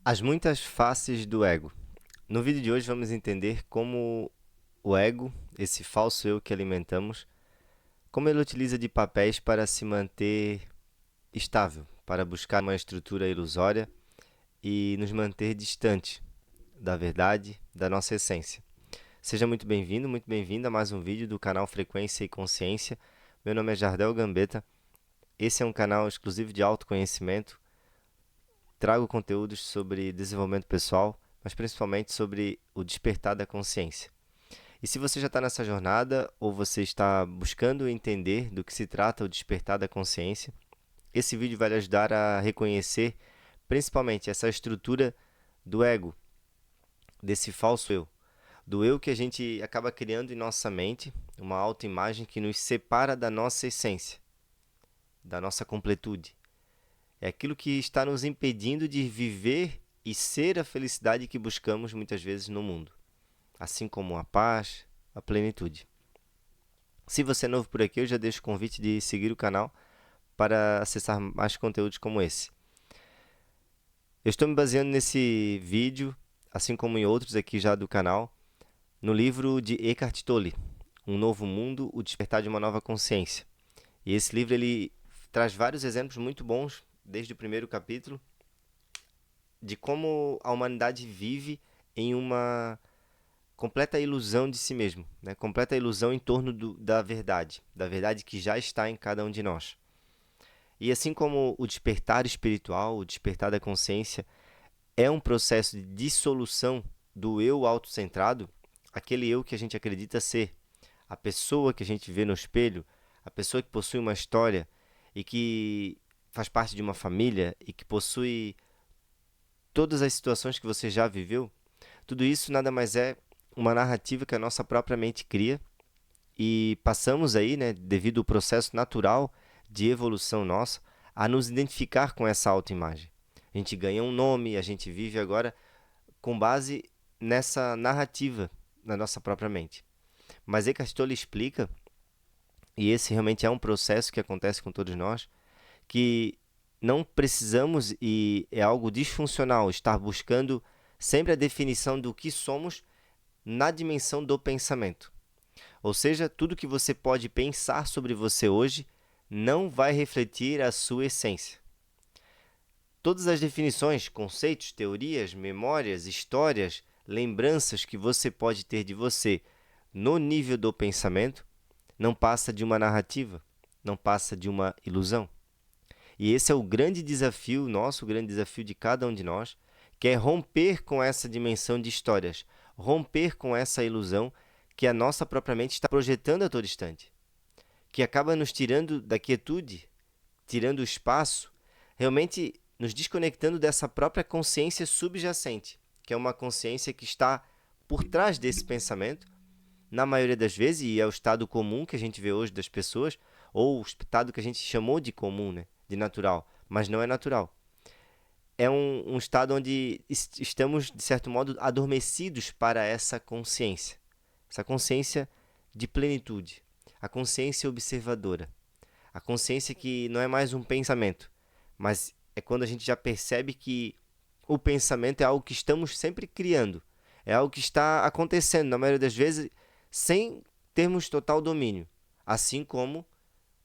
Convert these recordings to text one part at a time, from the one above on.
As muitas faces do ego. No vídeo de hoje vamos entender como o ego, esse falso eu que alimentamos, como ele utiliza de papéis para se manter estável, para buscar uma estrutura ilusória e nos manter distante da verdade, da nossa essência. Seja muito bem-vindo, muito bem-vinda a mais um vídeo do canal Frequência e Consciência. Meu nome é Jardel Gambetta. Esse é um canal exclusivo de autoconhecimento. Trago conteúdos sobre desenvolvimento pessoal, mas principalmente sobre o despertar da consciência. E se você já está nessa jornada ou você está buscando entender do que se trata o despertar da consciência, esse vídeo vai lhe ajudar a reconhecer principalmente essa estrutura do ego, desse falso eu, do eu que a gente acaba criando em nossa mente, uma autoimagem que nos separa da nossa essência, da nossa completude. É aquilo que está nos impedindo de viver e ser a felicidade que buscamos muitas vezes no mundo, assim como a paz, a plenitude. Se você é novo por aqui, eu já deixo o convite de seguir o canal para acessar mais conteúdos como esse. Eu estou me baseando nesse vídeo, assim como em outros aqui já do canal, no livro de Eckhart Tolle, Um Novo Mundo, O Despertar de uma Nova Consciência. E esse livro ele traz vários exemplos muito bons, desde o primeiro capítulo, de como a humanidade vive em uma completa ilusão de si mesmo, né? Completa ilusão em torno da verdade que já está em cada um de nós. E assim como o despertar espiritual, o despertar da consciência, é um processo de dissolução do eu autocentrado, aquele eu que a gente acredita ser, a pessoa que a gente vê no espelho, a pessoa que possui uma história e que faz parte de uma família e que possui todas as situações que você já viveu, tudo isso nada mais é uma narrativa que a nossa própria mente cria e passamos aí, né, devido ao processo natural de evolução nossa, a nos identificar com essa autoimagem. A gente ganha um nome, a gente vive agora com base nessa narrativa na nossa própria mente. Mas Eckhart Tolle explica, e esse realmente é um processo que acontece com todos nós, que não precisamos, e é algo disfuncional, estar buscando sempre a definição do que somos na dimensão do pensamento. Ou seja, tudo que você pode pensar sobre você hoje não vai refletir a sua essência. Todas as definições, conceitos, teorias, memórias, histórias, lembranças que você pode ter de você no nível do pensamento não passa de uma narrativa, não passa de uma ilusão. E esse é o grande desafio nosso, o grande desafio de cada um de nós, que é romper com essa dimensão de histórias, romper com essa ilusão que a nossa própria mente está projetando a todo instante, que acaba nos tirando da quietude, tirando o espaço, realmente nos desconectando dessa própria consciência subjacente, que é uma consciência que está por trás desse pensamento, na maioria das vezes, e é o estado comum que a gente vê hoje das pessoas, ou o estado que a gente chamou de comum, né? De natural, mas não é natural. É um estado onde estamos, de certo modo, adormecidos para essa consciência de plenitude, a consciência observadora, a consciência que não é mais um pensamento, mas é quando a gente já percebe que o pensamento é algo que estamos sempre criando, é algo que está acontecendo, na maioria das vezes, sem termos total domínio, assim como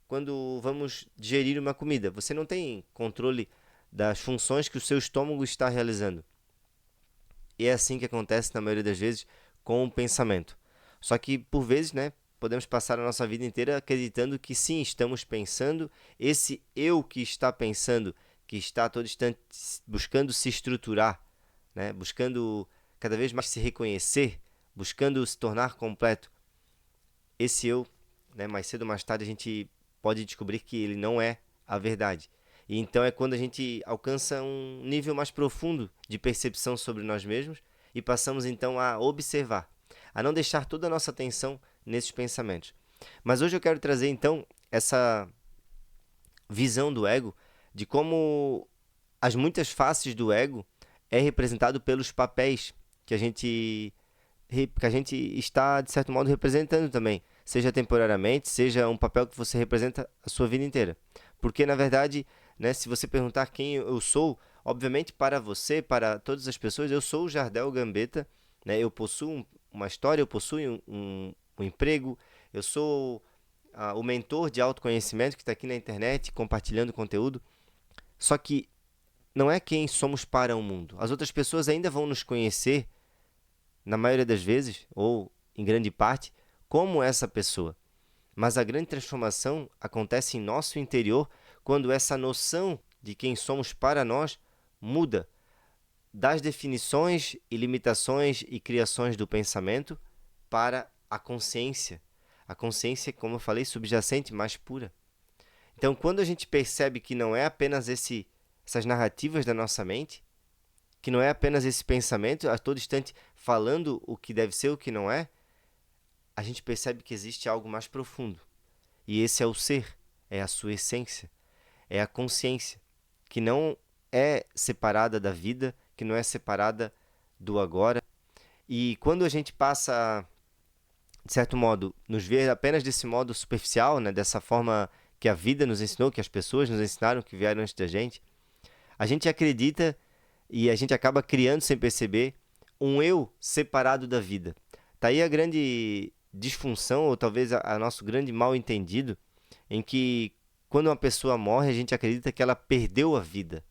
quando vamos digerir uma comida. Você não tem controle das funções que o seu estômago está realizando. E é assim que acontece na maioria das vezes com o pensamento. Só que, por vezes, né, podemos passar a nossa vida inteira acreditando que sim, estamos pensando, esse eu que está pensando, que está a todo instante buscando se estruturar, né, buscando cada vez mais se reconhecer, buscando se tornar completo. Esse eu, né, mais cedo ou mais tarde, a gente pode descobrir que ele não é a verdade. E então é quando a gente alcança um nível mais profundo de percepção sobre nós mesmos e passamos então a observar, a não deixar toda a nossa atenção nesses pensamentos. Mas hoje eu quero trazer então essa visão do ego, de como as muitas faces do ego é representado pelos papéis que a gente está, de certo modo, representando também, seja temporariamente, seja um papel que você representa a sua vida inteira. Porque, na verdade, né, se você perguntar quem eu sou, Obviamente, para você, para todas as pessoas, eu sou o Jardel Gambetta, né? Eu possuo uma história, eu possuo um emprego, eu sou o mentor de autoconhecimento que está aqui na internet compartilhando conteúdo. Só que não é quem somos para o mundo. As outras pessoas ainda vão nos conhecer, na maioria das vezes, ou em grande parte, como essa pessoa. Mas a grande transformação acontece em nosso interior quando essa noção de quem somos para nós muda das definições e limitações e criações do pensamento para a consciência. A consciência, como eu falei, subjacente, mais pura. Então, quando a gente percebe que não é apenas essas narrativas da nossa mente, que não é apenas esse pensamento a todo instante falando o que deve ser, o que não é, a gente percebe que existe algo mais profundo. E esse é o ser, é a sua essência, é a consciência, que não é separada da vida, que não é separada do agora. E quando a gente passa, de certo modo, nos ver apenas desse modo superficial, né, dessa forma que a vida nos ensinou, que as pessoas nos ensinaram, que vieram antes da a gente acredita e a gente acaba criando sem perceber um eu separado da vida. Tá aí a grande disfunção, ou talvez a nosso grande mal-entendido, em que quando uma pessoa morre, a gente acredita que ela perdeu a vida.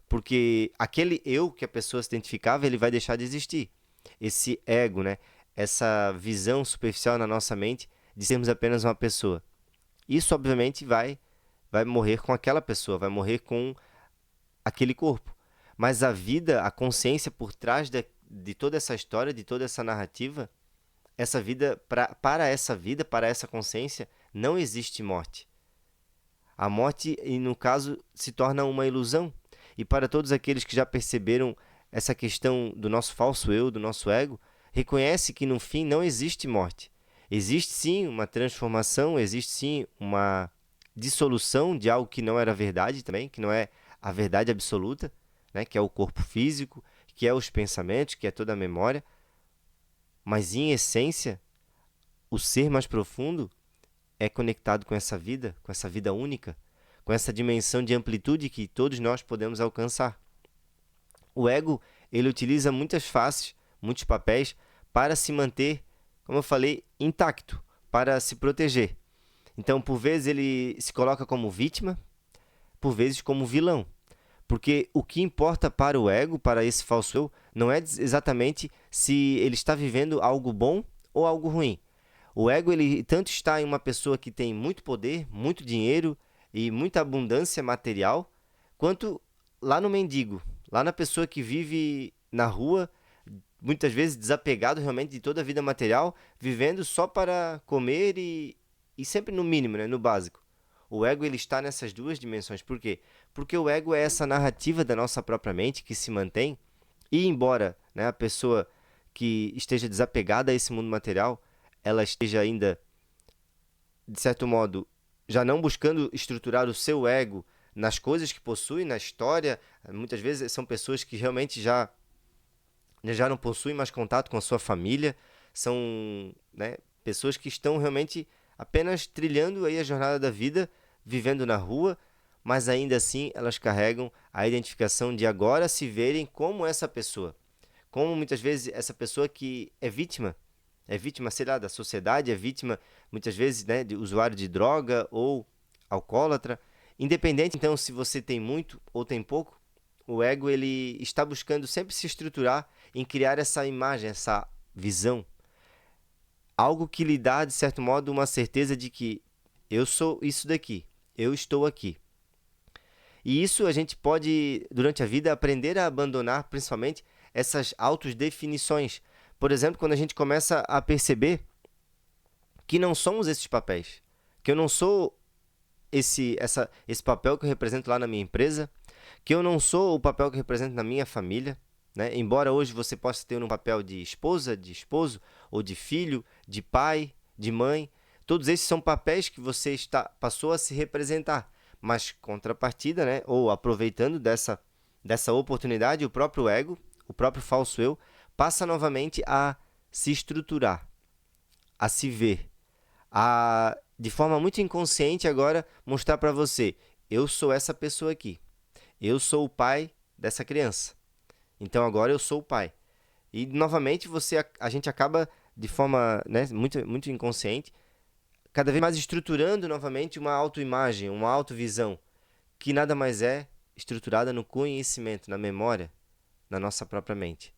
Porque aquele eu que a pessoa se identificava, ele vai deixar de existir. Esse ego, né? Essa visão superficial na nossa mente de sermos apenas uma pessoa. Isso, obviamente, vai morrer com aquela pessoa, vai morrer com aquele corpo. Mas a vida, a consciência por trás de toda essa história, de toda essa narrativa, essa vida, para essa vida, para essa consciência, não existe morte. A morte, e no caso, se torna uma ilusão. E para todos aqueles que já perceberam essa questão do nosso falso eu, do nosso ego, reconhece que no fim não existe morte. Existe sim uma transformação, existe sim uma dissolução de algo que não era verdade também, que não é a verdade absoluta, né? Que é o corpo físico, que é os pensamentos, que é toda a memória. Mas em essência, o ser mais profundo é conectado com essa vida única, com essa dimensão de amplitude que todos nós podemos alcançar. O ego, ele utiliza muitas faces, muitos papéis para se manter, como eu falei, intacto, para se proteger. Então, por vezes ele se coloca como vítima, por vezes como vilão. Porque o que importa para o ego, para esse falso eu, não é exatamente se ele está vivendo algo bom ou algo ruim. O ego, ele tanto está em uma pessoa que tem muito poder, muito dinheiro e muita abundância material, quanto lá no mendigo, lá na pessoa que vive na rua, muitas vezes desapegado realmente de toda a vida material, vivendo só para comer e sempre no mínimo, né, no básico. O ego, ele está nessas duas dimensões. Por quê? Porque o ego é essa narrativa da nossa própria mente que se mantém, e embora, né, a pessoa que esteja desapegada a esse mundo material, ela esteja ainda, de certo modo, já não buscando estruturar o seu ego nas coisas que possui, na história. Muitas vezes são pessoas que realmente já não possuem mais contato com a sua família, são, né, pessoas que estão realmente apenas trilhando aí a jornada da vida, vivendo na rua, mas ainda assim elas carregam a identificação de agora se verem como essa pessoa. Como muitas vezes essa pessoa que é vítima, sei lá, da sociedade, é vítima muitas vezes, né, de usuário de droga ou alcoólatra. Independente então se você tem muito ou tem pouco, o ego, ele está buscando sempre se estruturar em criar essa imagem, essa visão. Algo que lhe dá, de certo modo, uma certeza de que eu sou isso daqui, eu estou aqui. E isso a gente pode, durante a vida, aprender a abandonar, principalmente, essas autodefinições. Por exemplo, quando a gente começa a perceber que não somos esses papéis, que eu não sou esse papel que eu represento lá na minha empresa, que eu não sou o papel que eu represento na minha família, né? Embora hoje você possa ter um papel de esposa, de esposo, ou de filho, de pai, de mãe, todos esses são papéis que você passou a se representar, mas contrapartida, né? Ou aproveitando dessa oportunidade, o próprio ego, o próprio falso eu, passa novamente a se estruturar, a se ver, a, de forma muito inconsciente agora, mostrar para você, eu sou essa pessoa aqui. Eu sou o pai dessa criança. Então agora eu sou o pai. E novamente a gente acaba de forma, né, muito, muito inconsciente, cada vez mais estruturando novamente uma autoimagem, uma autovisão, que nada mais é estruturada no conhecimento, na memória, na nossa própria mente.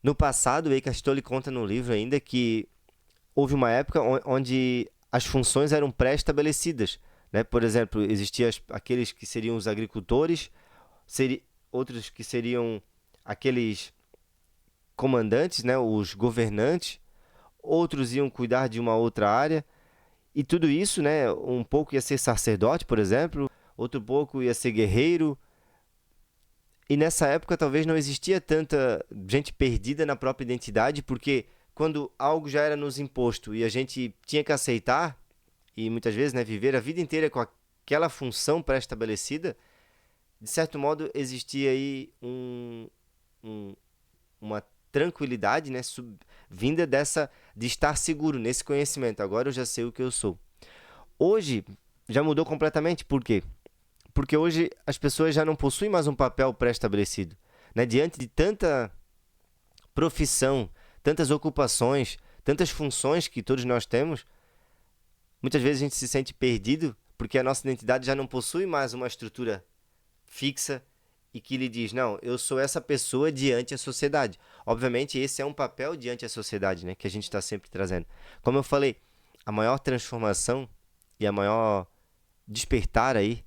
No passado, o Eckhart Tolle conta no livro ainda que houve uma época onde as funções eram pré-estabelecidas, né? Por exemplo, existiam aqueles que seriam os agricultores, outros que seriam aqueles comandantes, né? Os governantes, outros iam cuidar de uma outra área, e tudo isso, né? Um pouco ia ser sacerdote, por exemplo, outro pouco ia ser guerreiro, e nessa época talvez não existia tanta gente perdida na própria identidade, porque quando algo já era nos imposto e a gente tinha que aceitar, e muitas vezes, né, viver a vida inteira com aquela função pré-estabelecida, de certo modo existia aí uma tranquilidade, né, vinda de estar seguro nesse conhecimento. Agora eu já sei o que eu sou. Hoje já mudou completamente. Por quê? Porque hoje as pessoas já não possuem mais um papel pré-estabelecido, né? Diante de tanta profissão, tantas ocupações, tantas funções que todos nós temos, muitas vezes a gente se sente perdido porque a nossa identidade já não possui mais uma estrutura fixa e que lhe diz, não, eu sou essa pessoa diante da sociedade. Obviamente esse é um papel diante da sociedade, né, que a gente está sempre trazendo. Como eu falei, a maior transformação e a maior despertar aí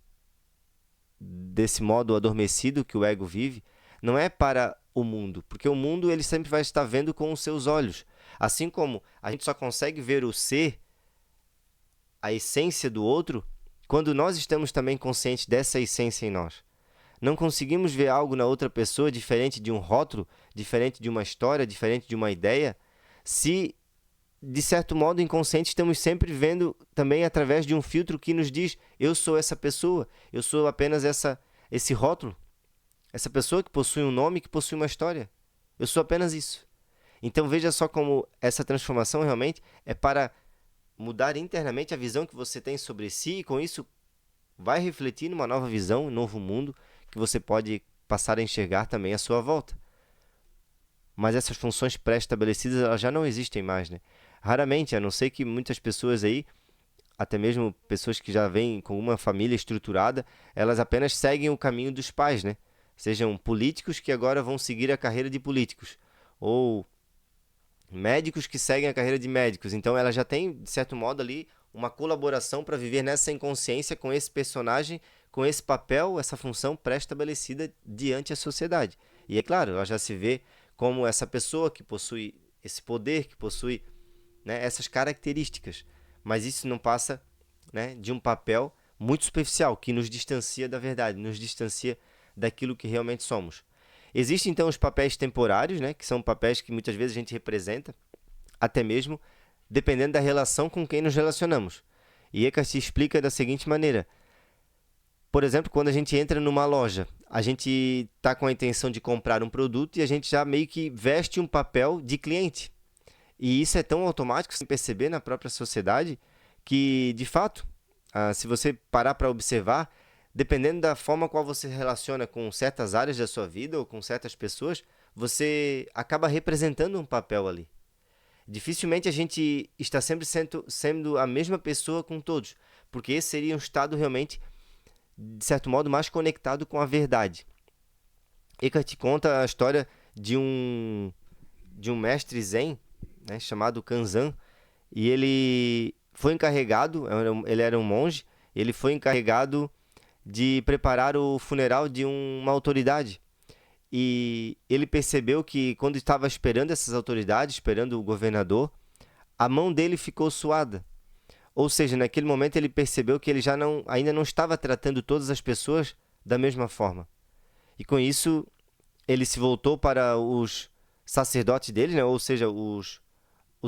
desse modo adormecido que o ego vive, não é para o mundo, porque o mundo ele sempre vai estar vendo com os seus olhos. Assim como a gente só consegue ver o ser, a essência do outro, quando nós estamos também conscientes dessa essência em nós. Não conseguimos ver algo na outra pessoa diferente de um rótulo, diferente de uma história, diferente de uma ideia, se de certo modo inconsciente estamos sempre vendo também através de um filtro que nos diz, eu sou essa pessoa, eu sou apenas esse rótulo, essa pessoa que possui um nome, que possui uma história, eu sou apenas isso. Então veja só como essa transformação realmente é para mudar internamente a visão que você tem sobre si, e com isso vai refletir numa nova visão, um novo mundo que você pode passar a enxergar também à sua volta. Mas essas funções pré-estabelecidas elas já não existem mais, né? Raramente, a não ser que muitas pessoas aí, até mesmo pessoas que já vêm com uma família estruturada, elas apenas seguem o caminho dos pais, né? Sejam políticos que agora vão seguir a carreira de políticos, ou médicos que seguem a carreira de médicos. Então ela já tem, de certo modo, ali uma colaboração para viver nessa inconsciência com esse personagem, com esse papel, essa função pré-estabelecida diante da sociedade. E é claro, ela já se vê como essa pessoa que possui esse poder, que possui, né, essas características. Mas isso não passa, né, de um papel muito superficial, que nos distancia da verdade, nos distancia daquilo que realmente somos. Existem então os papéis temporários, né, que são papéis que muitas vezes a gente representa, até mesmo dependendo da relação com quem nos relacionamos. E Eckhart explica da seguinte maneira: por exemplo, quando a gente entra numa loja, a gente está com a intenção de comprar um produto e a gente já meio que veste um papel de cliente. E isso é tão automático, sem perceber na própria sociedade, que, de fato, se você parar para observar, dependendo da forma qual você se relaciona com certas áreas da sua vida ou com certas pessoas, você acaba representando um papel ali. Dificilmente a gente está sempre sendo a mesma pessoa com todos, porque esse seria um estado realmente, de certo modo, mais conectado com a verdade. Eckhart conta a história de um mestre zen, né, chamado Kanzan, e ele foi encarregado, ele era um monge, ele foi encarregado de preparar o funeral de uma autoridade. E ele percebeu que quando estava esperando essas autoridades, esperando o governador, a mão dele ficou suada. Ou seja, naquele momento ele percebeu que ele ainda não estava tratando todas as pessoas da mesma forma. E com isso, ele se voltou para os sacerdotes dele, né? Ou seja, os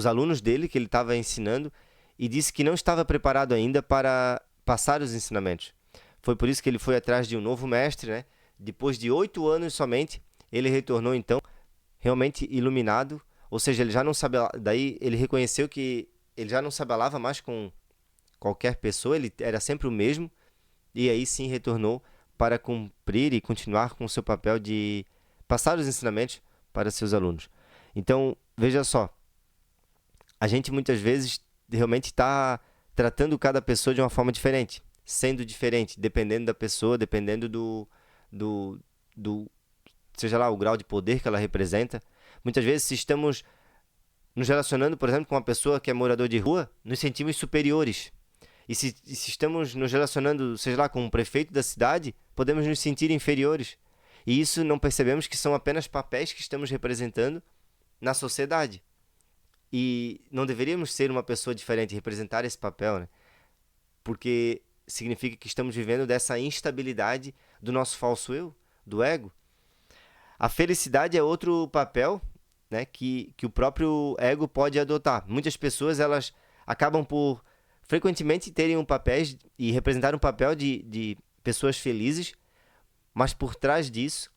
alunos dele que ele estava ensinando, e disse que não estava preparado ainda para passar os ensinamentos. Foi por isso que ele foi atrás de um novo mestre, né? Depois de 8 anos somente, ele retornou então realmente iluminado, ou seja, ele já não sabe, daí ele reconheceu que ele já não se abalava mais com qualquer pessoa, ele era sempre o mesmo, e aí sim retornou para cumprir e continuar com o seu papel de passar os ensinamentos para seus alunos. Então, veja só, a gente muitas vezes realmente está tratando cada pessoa de uma forma diferente, sendo diferente, dependendo da pessoa, dependendo do, do seja lá, o grau de poder que ela representa. Muitas vezes, se estamos nos relacionando, por exemplo, com uma pessoa que é morador de rua, nos sentimos superiores. E se estamos nos relacionando, seja lá, com o prefeito da cidade, podemos nos sentir inferiores. E isso não percebemos que são apenas papéis que estamos representando na sociedade. E não deveríamos ser uma pessoa diferente, representar esse papel, né? Porque significa que estamos vivendo dessa instabilidade do nosso falso eu, do ego. A felicidade é outro papel, né, que o próprio ego pode adotar. Muitas pessoas elas acabam por frequentemente terem um papel e representar um papel de pessoas felizes, mas por trás disso,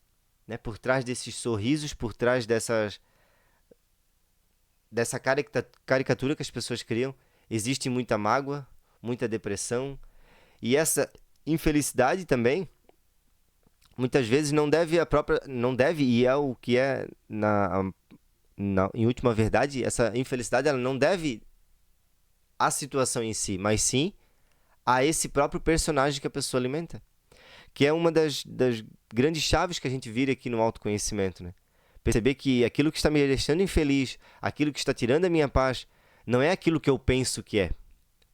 né, por trás desses sorrisos, por trás dessa caricatura que as pessoas criam, existe muita mágoa, muita depressão, e essa infelicidade também muitas vezes não deve, e é o que é em última verdade, essa infelicidade ela não deve à situação em si, mas sim a esse próprio personagem que a pessoa alimenta, que é uma das grandes chaves que a gente vira aqui no autoconhecimento, né? Perceber que aquilo que está me deixando infeliz, aquilo que está tirando a minha paz, não é aquilo que eu penso que é.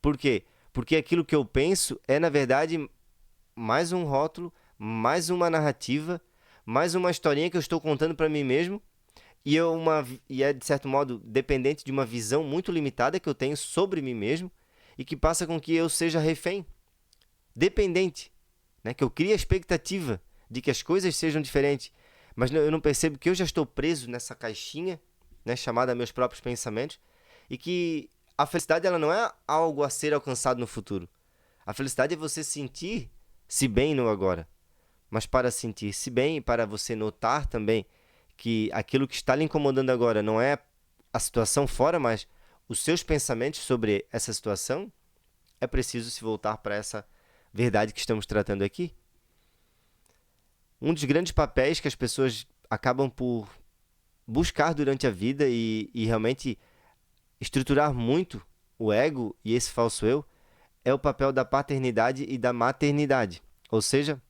Por quê? Porque aquilo que eu penso é, na verdade, mais um rótulo, mais uma narrativa, mais uma historinha que eu estou contando para mim mesmo, e é, de certo modo, dependente de uma visão muito limitada que eu tenho sobre mim mesmo e que passa com que eu seja refém, dependente, né? Que eu crie a expectativa de que as coisas sejam diferentes, mas eu não percebo que eu já estou preso nessa caixinha, né, chamada meus próprios pensamentos, e que a felicidade ela não é algo a ser alcançado no futuro. A felicidade é você sentir-se bem no agora. Mas para sentir-se bem e para você notar também que aquilo que está lhe incomodando agora não é a situação fora, mas os seus pensamentos sobre essa situação, é preciso se voltar para essa verdade que estamos tratando aqui. Um dos grandes papéis que as pessoas acabam por buscar durante a vida e realmente estruturar muito o ego e esse falso eu é o papel da paternidade e da maternidade. Ou seja,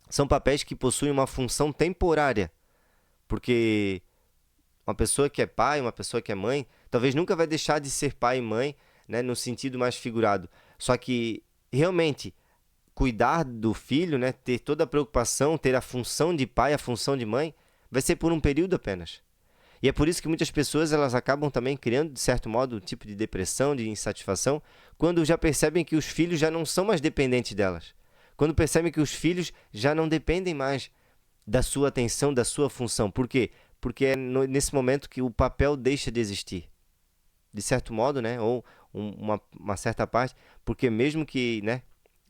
são papéis que possuem uma função temporária, porque uma pessoa que é pai, uma pessoa que é mãe, talvez nunca vai deixar de ser pai e mãe, né, no sentido mais figurado. Só que, realmente, cuidar do filho, né, ter toda a preocupação, ter a função de pai, a função de mãe, vai ser por um período apenas. E é por isso que muitas pessoas elas acabam também criando, de certo modo, um tipo de depressão, de insatisfação, quando já percebem que os filhos já não são mais dependentes delas. Quando percebem que os filhos já não dependem mais da sua atenção, da sua função. Por quê? Porque é nesse momento que o papel deixa de existir. De certo modo, né? Ou uma certa parte, porque mesmo que, né,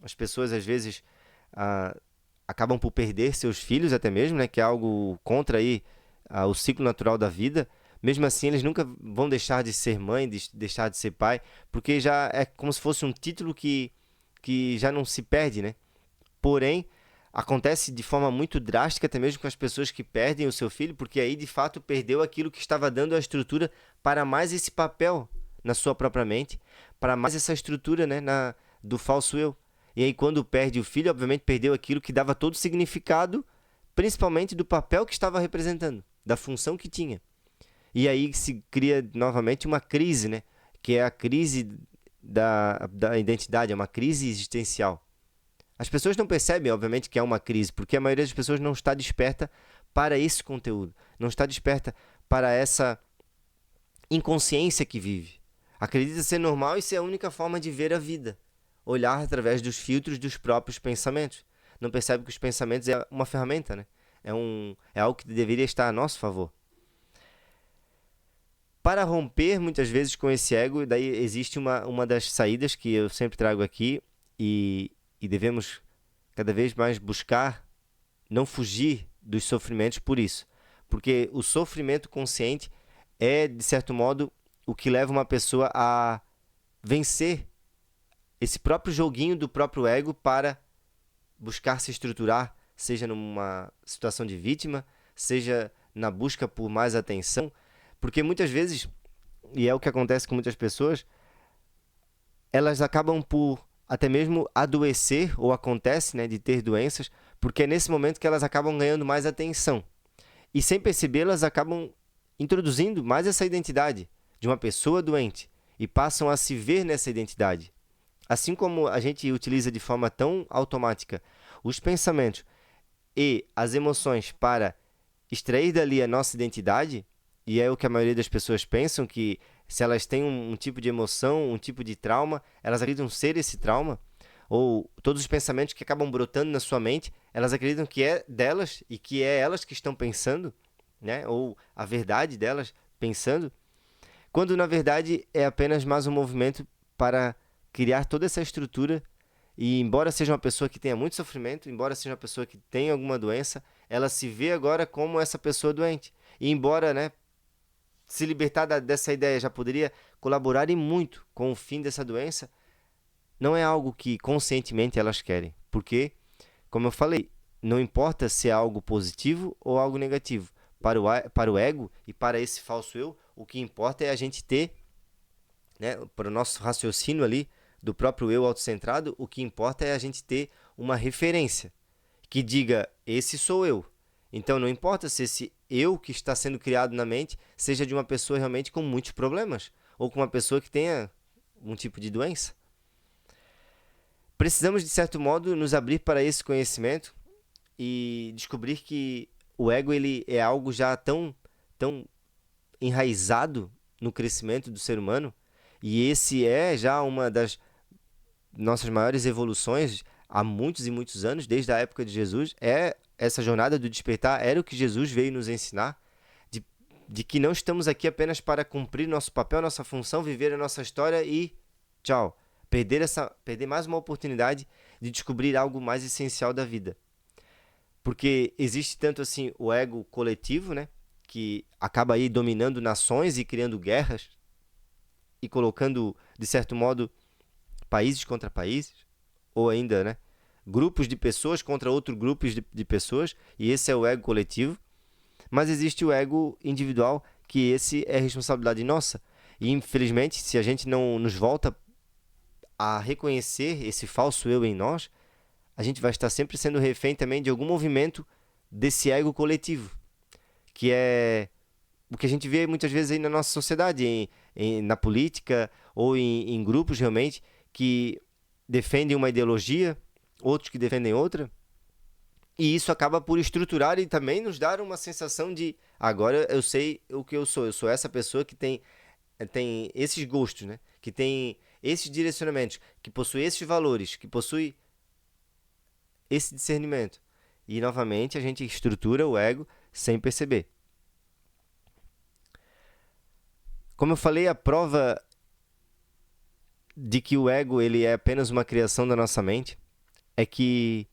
as pessoas às vezes acabam por perder seus filhos até mesmo, né, que é algo contra aí, o ciclo natural da vida, mesmo assim eles nunca vão deixar de ser mãe, deixar de ser pai, porque já é como se fosse um título que já não se perde, né? Porém, acontece de forma muito drástica até mesmo com as pessoas que perdem o seu filho, porque aí de fato perdeu aquilo que estava dando a estrutura para mais esse papel na sua própria mente, para mais essa estrutura, né, do falso eu. E aí quando perde o filho, obviamente perdeu aquilo que dava todo o significado, principalmente do papel que estava representando, da função que tinha. E aí se cria novamente uma crise, né, que é a crise da identidade, é uma crise existencial. As pessoas não percebem, obviamente, que é uma crise, porque a maioria das pessoas não está desperta para esse conteúdo, não está desperta para essa inconsciência que vive. Acredita ser normal e ser a única forma de ver a vida, olhar através dos filtros dos próprios pensamentos. Não percebe que os pensamentos é uma ferramenta, né? É algo que deveria estar a nosso favor. Para romper, muitas vezes, com esse ego, daí existe uma das saídas que eu sempre trago aqui e devemos cada vez mais buscar não fugir dos sofrimentos por isso. Porque o sofrimento consciente é, de certo modo, o que leva uma pessoa a vencer esse próprio joguinho do próprio ego para buscar se estruturar, seja numa situação de vítima, seja na busca por mais atenção, porque muitas vezes, e é o que acontece com muitas pessoas, elas acabam por até mesmo adoecer, ou acontece, né, de ter doenças, porque é nesse momento que elas acabam ganhando mais atenção. E sem perceber, elas acabam introduzindo mais essa identidade de uma pessoa doente e passam a se ver nessa identidade. Assim como a gente utiliza de forma tão automática os pensamentos e as emoções para extrair dali a nossa identidade, e é o que a maioria das pessoas pensam, que se elas têm um tipo de emoção, um tipo de trauma, elas acreditam ser esse trauma, ou todos os pensamentos que acabam brotando na sua mente, elas acreditam que é delas e que é elas que estão pensando, né? Ou a verdade delas pensando, quando na verdade é apenas mais um movimento para criar toda essa estrutura. E embora seja uma pessoa que tenha muito sofrimento, embora seja uma pessoa que tenha alguma doença, ela se vê agora como essa pessoa doente. E embora, né, se libertar dessa ideia já poderia colaborar e muito com o fim dessa doença, não é algo que conscientemente elas querem. Porque, como eu falei, não importa se é algo positivo ou algo negativo. Para o ego e para esse falso eu, o que importa é a gente ter, né, para o nosso raciocínio ali, do próprio eu autocentrado, o que importa é a gente ter uma referência que diga, esse sou eu. Então não importa se esse eu que está sendo criado na mente seja de uma pessoa realmente com muitos problemas, ou com uma pessoa que tenha um tipo de doença. Precisamos, de certo modo, nos abrir para esse conhecimento e descobrir que o ego ele é algo já tão enraizado no crescimento do ser humano, e esse é já uma das nossas maiores evoluções há muitos e muitos anos, desde a época de Jesus. Essa jornada do despertar era o que Jesus veio nos ensinar, de que não estamos aqui apenas para cumprir nosso papel, nossa função, viver a nossa história e tchau. Perder mais uma oportunidade de descobrir algo mais essencial da vida. Porque existe tanto assim o ego coletivo, né, que acaba aí dominando nações e criando guerras e colocando, de certo modo, países contra países, ou ainda, né, grupos de pessoas contra outros grupos de pessoas, e esse é o ego coletivo. Mas existe o ego individual, que esse é responsabilidade nossa. E infelizmente, se a gente não nos volta a reconhecer esse falso eu em nós, a gente vai estar sempre sendo refém também de algum movimento desse ego coletivo, que é o que a gente vê muitas vezes aí na nossa sociedade, na política ou em grupos realmente que defendem uma ideologia, outros que defendem outra, e isso acaba por estruturar e também nos dar uma sensação de agora eu sei o que eu sou essa pessoa que tem esses gostos, né? Que tem esses direcionamentos, que possui esses valores, que possui esse discernimento. E novamente a gente estrutura o ego sem perceber. Como eu falei, a prova de que o ego ele é apenas uma criação da nossa mente é que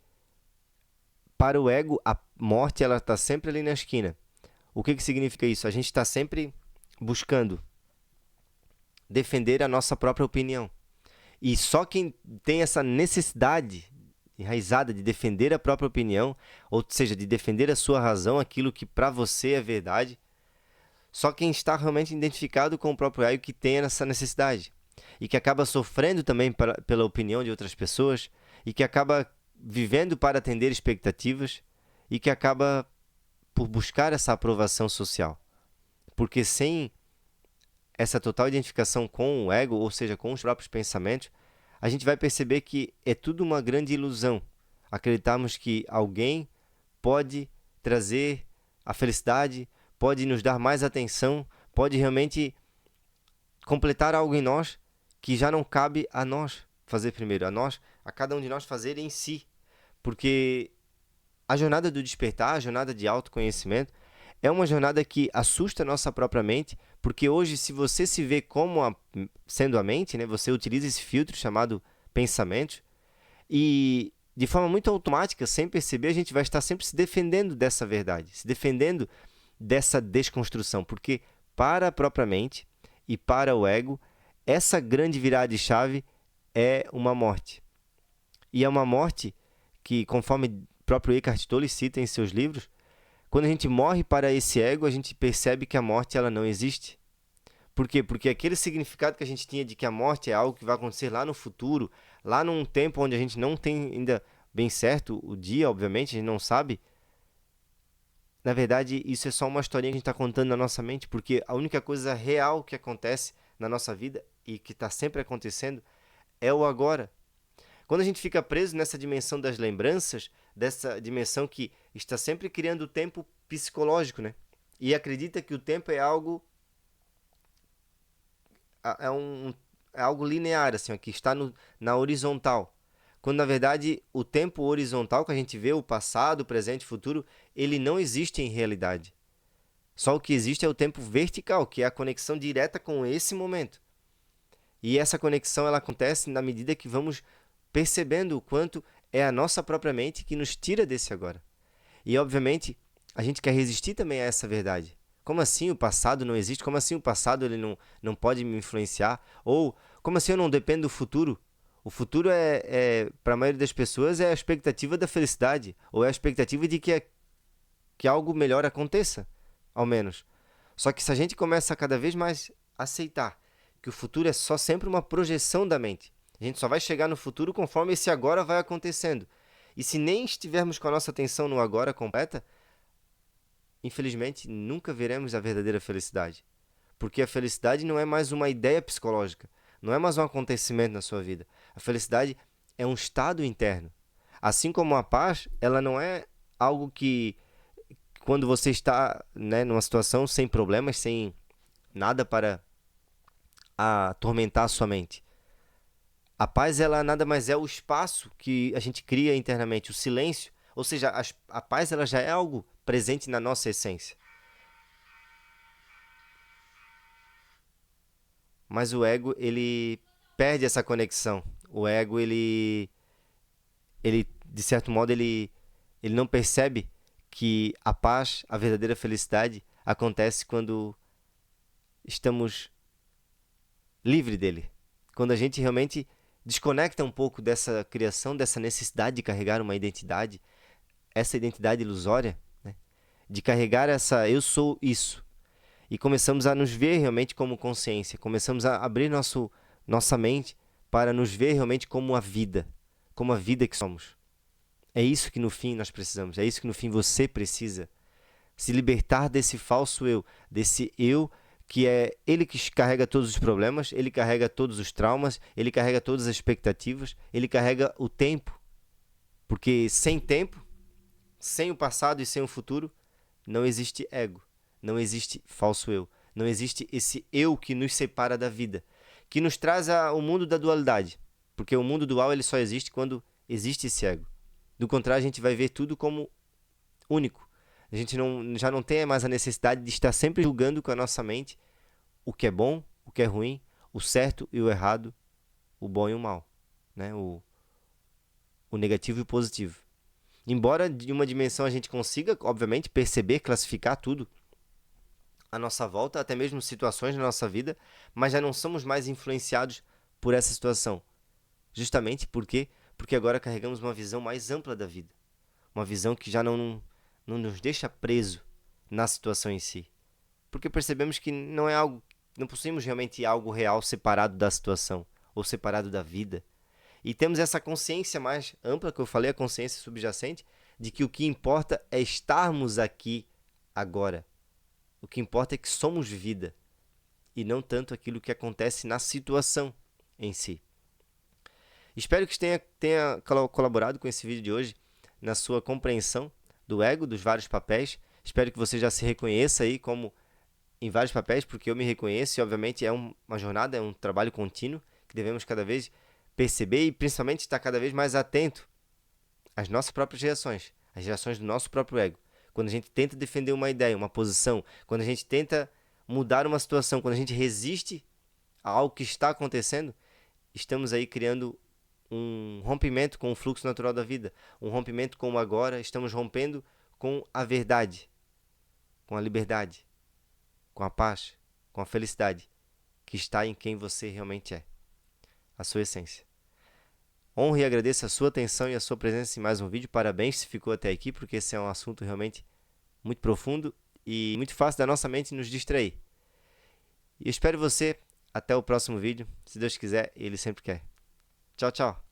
para o ego a morte ela está sempre ali na esquina. O que significa isso? A gente está sempre buscando defender a nossa própria opinião. E só quem tem essa necessidade enraizada de defender a própria opinião, ou seja, de defender a sua razão, aquilo que para você é verdade, só quem está realmente identificado com o próprio ego que tem essa necessidade. E que acaba sofrendo também pela opinião de outras pessoas, e que acaba vivendo para atender expectativas, e que acaba por buscar essa aprovação social. Porque sem essa total identificação com o ego, ou seja, com os próprios pensamentos, a gente vai perceber que é tudo uma grande ilusão. Acreditarmos que alguém pode trazer a felicidade, pode nos dar mais atenção, pode realmente completar algo em nós que já não cabe a nós fazer primeiro, a cada um de nós fazer em si. Porque a jornada do despertar, a jornada de autoconhecimento, é uma jornada que assusta a nossa própria mente, porque hoje, se você se vê como sendo a mente, né, você utiliza esse filtro chamado pensamento, e de forma muito automática, sem perceber, a gente vai estar sempre se defendendo dessa verdade, se defendendo dessa desconstrução, porque para a própria mente e para o ego, essa grande virada de chave é uma morte. E é uma morte que, conforme o próprio Eckhart Tolle cita em seus livros, quando a gente morre para esse ego, a gente percebe que a morte ela não existe. Por quê? Porque aquele significado que a gente tinha de que a morte é algo que vai acontecer lá no futuro, lá num tempo onde a gente não tem ainda bem certo o dia, obviamente, a gente não sabe. Na verdade, isso é só uma historinha que a gente está contando na nossa mente, porque a única coisa real que acontece na nossa vida e que está sempre acontecendo é o agora. Quando a gente fica preso nessa dimensão das lembranças, dessa dimensão que está sempre criando o tempo psicológico, né? E acredita que o tempo é algo é, um, é algo linear, assim, ó, que está na horizontal. Quando na verdade o tempo horizontal que a gente vê, o passado, o presente, o futuro, ele não existe em realidade. Só o que existe é o tempo vertical, que é a conexão direta com esse momento. E essa conexão ela acontece na medida que vamos percebendo o quanto é a nossa própria mente que nos tira desse agora. E obviamente a gente quer resistir também a essa verdade. Como assim o passado não existe? Como assim o passado ele não pode me influenciar? Ou como assim eu não dependo do futuro? O futuro para a maioria das pessoas, é a expectativa da felicidade, ou é a expectativa de que algo melhor aconteça, ao menos. Só que se a gente começa a cada vez mais aceitar que o futuro é só sempre uma projeção da mente, a gente só vai chegar no futuro conforme esse agora vai acontecendo. E se nem estivermos com a nossa atenção no agora completa, infelizmente nunca veremos a verdadeira felicidade. Porque a felicidade não é mais uma ideia psicológica, não é mais um acontecimento na sua vida. A felicidade é um estado interno. Assim como a paz, ela não é algo que, quando você está, né, numa situação sem problemas, sem nada para atormentar a sua mente. A paz, ela nada mais é o espaço que a gente cria internamente, o silêncio. Ou seja, a paz ela já é algo presente na nossa essência. Mas o ego, ele perde essa conexão. O ego, ele de certo modo, ele não percebe que a paz, a verdadeira felicidade, acontece quando estamos livres dele. Quando a gente realmente desconecta um pouco dessa criação, dessa necessidade de carregar uma identidade, essa identidade ilusória, né? De carregar essa eu sou isso. E começamos a nos ver realmente como consciência, começamos a abrir nossa mente para nos ver realmente como a vida que somos. É isso que no fim nós precisamos, é isso que no fim você precisa. Se libertar desse falso eu, desse eu que é ele que carrega todos os problemas, ele carrega todos os traumas, ele carrega todas as expectativas, ele carrega o tempo. Porque sem tempo, sem o passado e sem o futuro, não existe ego, não existe falso eu, não existe esse eu que nos separa da vida, que nos traz o mundo da dualidade. Porque o mundo dual ele só existe quando existe esse ego. Do contrário, a gente vai ver tudo como único. A gente já não tem mais a necessidade de estar sempre julgando com a nossa mente o que é bom, o que é ruim, o certo e o errado, o bom e o mal, né? O negativo e o positivo. Embora de uma dimensão a gente consiga, obviamente, perceber, classificar tudo à nossa volta, até mesmo situações na nossa vida, mas já não somos mais influenciados por essa situação. Justamente porque agora carregamos uma visão mais ampla da vida. Uma visão que já não nos deixa preso na situação em si. Porque percebemos que não é algo, não possuímos realmente algo real separado da situação ou separado da vida. E temos essa consciência mais ampla que eu falei, a consciência subjacente, de que o que importa é estarmos aqui agora. O que importa é que somos vida e não tanto aquilo que acontece na situação em si. Espero que tenha colaborado com esse vídeo de hoje na sua compreensão do ego, dos vários papéis. Espero que você já se reconheça aí como em vários papéis, porque eu me reconheço e obviamente é uma jornada, é um trabalho contínuo que devemos cada vez perceber e principalmente estar cada vez mais atento às nossas próprias reações, às reações do nosso próprio ego. Quando a gente tenta defender uma ideia, uma posição, quando a gente tenta mudar uma situação, quando a gente resiste a algo que está acontecendo, estamos aí criando um rompimento com o fluxo natural da vida, um rompimento com o agora, estamos rompendo com a verdade, com a liberdade, com a paz, com a felicidade que está em quem você realmente é, a sua essência. Honro e agradeço a sua atenção e a sua presença em mais um vídeo. Parabéns se ficou até aqui, porque esse é um assunto realmente muito profundo e muito fácil da nossa mente nos distrair. E eu espero você até o próximo vídeo, se Deus quiser, e Ele sempre quer. Tchau, tchau!